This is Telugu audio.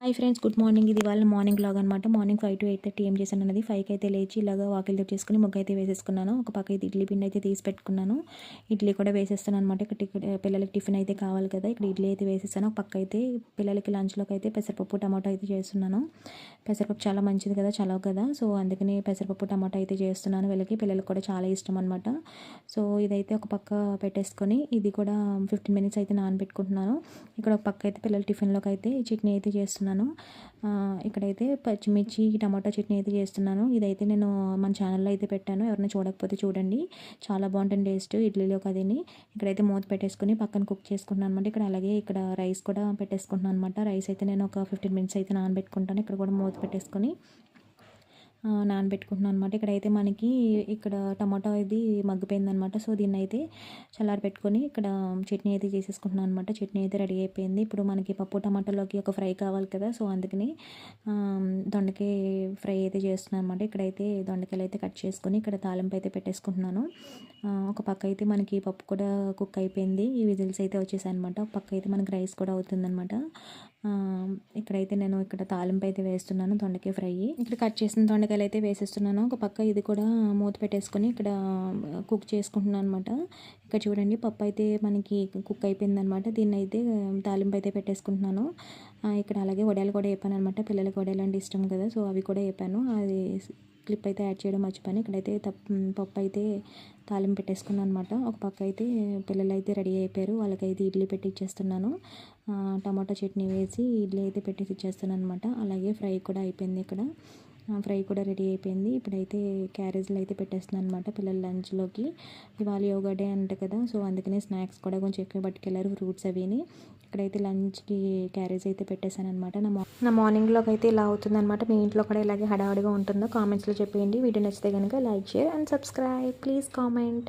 Hi friends, good morning. ఇది వాళ్ళ మార్నింగ్ వ్లాగ్ అనమాట. మార్నింగ్ 5 to 8:30 ఏం చేశాను అన్నది. 5కి అయితే లేచి ఇలాగా వాకిలి చేసుకుని ముగ్గు అయితే వేసేసుకున్నాను. ఒక పక్క అయితే ఇడ్లీ పిండి అయితే తీసి పెట్టుకున్నాను. ఇడ్లీ కూడా వేసేస్తాను అనమాట. ఇక్కడ పిల్లలకి టిఫిన్ అయితే కావాలి కదా, ఇక్కడ ఇడ్లీ అయితే వేసేస్తాను. ఒక పక్క అయితే పిల్లలకి లంచ్లోకి అయితే పెసరపప్పు టమాటో అయితే చేస్తున్నాను. పెసరపప్పు చాలా మంచిది కదా, చలవ కదా, సో అందుకని పెసరపప్పు టమాటో అయితే చేస్తున్నాను. పిల్లలకి కూడా చాలా ఇష్టం అనమాట. సో ఇదైతే ఒక పక్క పెట్టేసుకొని ఇది కూడా 15 minutes అయితే నానబెట్టుకుంటున్నాను. ఇక్కడ ఒక పక్క అయితే పిల్లల టిఫిన్లోకి అయితే చట్నీ అయితే చేస్తున్నాను. ఇక్కడైతే పచ్చిమిర్చి టమాటో చట్నీ అయితే చేస్తున్నాను. ఇదైతే నేను మన ఛానల్లో అయితే పెట్టాను, ఎవరైనా చూడకపోతే చూడండి, చాలా బాగుంటుంది టేస్ట్ ఇడ్లీలోకి. అదిని ఇక్కడైతే మూత పెట్టేసుకొని పక్కన కుక్ చేసుకుంటున్నాను అనమాట. ఇక్కడ రైస్ కూడా పెట్టేసుకుంటున్నాను అనమాట. రైస్ అయితే నేను ఒక 15 minutes అయితే నానబెట్టుకుంటాను. ఇక్కడ కూడా మూత పెట్టేసుకొని నానబెట్టుకుంటున్నాను అనమాట. ఇక్కడైతే మనకి టమాటో ఇది మగ్గిపోయిందనమాట. సో దీన్ని అయితే చల్లారి పెట్టుకొని ఇక్కడ చట్నీ అయితే చేసేసుకుంటున్నాను అనమాట. చట్నీ అయితే రెడీ అయిపోయింది. ఇప్పుడు మనకి పప్పు టమాటోలోకి ఒక ఫ్రై కావాలి కదా, సో అందుకని దొండకాయ ఫ్రై అయితే చేస్తున్నాను అనమాట. ఇక్కడైతే దొండకాయలు అయితే కట్ చేసుకొని ఇక్కడ తాలింపు అయితే పెట్టేసుకుంటున్నాను. ఒక పక్క అయితే మనకి పప్పు కూడా కుక్ అయిపోయింది, ఈ విజిల్స్ అయితే వచ్చేసాయి అనమాట. ఒక పక్క అయితే మనకి రైస్ కూడా అవుతుందన్నమాట. ఇక్కడైతే నేను తాలింపు అయితే వేస్తున్నాను, దొండకాయ ఫ్రై. ఇక్కడ కట్ చేసిన దొండకాయలు అయితే వేసేస్తున్నాను. ఒక పక్క ఇది కూడా మూత పెట్టేసుకొని ఇక్కడ కుక్ చేసుకుంటున్నాను అనమాట. ఇక్కడ చూడండి, పప్పు అయితే మనకి కుక్ అయిపోయింది అనమాట. దీన్ని అయితే తాలింపు అయితే పెట్టేసుకుంటున్నాను. ఇక్కడ అలాగే వడియాలు కూడా వేపాను అనమాట. పిల్లలకి వడియాలు అంటే ఇష్టం కదా, సో అవి కూడా వేపాను. అది క్లిప్ అయితే యాడ్ చేయడం మర్చిపోయాను. ఇక్కడైతే పప్పు అయితే తాలింపు పెట్టేసుకున్నాను అనమాట. ఒక పక్క అయితే పిల్లలు అయితే రెడీ అయిపోయారు, వాళ్ళకైతే ఇడ్లీ పెట్టి ఇచ్చేస్తున్నాను. టమాటా చట్నీ వేసి ఇడ్లీ అయితే పెట్టి ఇచ్చేస్తున్నాను అనమాట. అలాగే ఫ్రై కూడా అయిపోయింది. ఇక్కడ ఫ్రై కూడా రెడీ అయిపోయింది. ఇప్పుడైతే క్యారేజ్లో అయితే పెట్టేస్తున్నాను అనమాట పిల్లల లంచ్లోకి. ఇవాళ యోగా డే అంట కదా, సో అందుకనే స్నాక్స్ కూడా కొంచెం ఎక్కువ పట్టుకెళ్ళారు, ఫ్రూట్స్ అవిని. ఇక్కడైతే లంచ్కి క్యారేజ్ అయితే పెట్టేశాను అనమాట. నా మార్నింగ్లోకి అయితే ఇలా అవుతుందన్నమాట. మీ ఇంట్లో కూడా ఇలాగే హడావుడిగా ఉంటుందో కామెంట్స్లో చెప్పేయండి. వీడియో నచ్చితే కనుక like, share and subscribe. Please comment.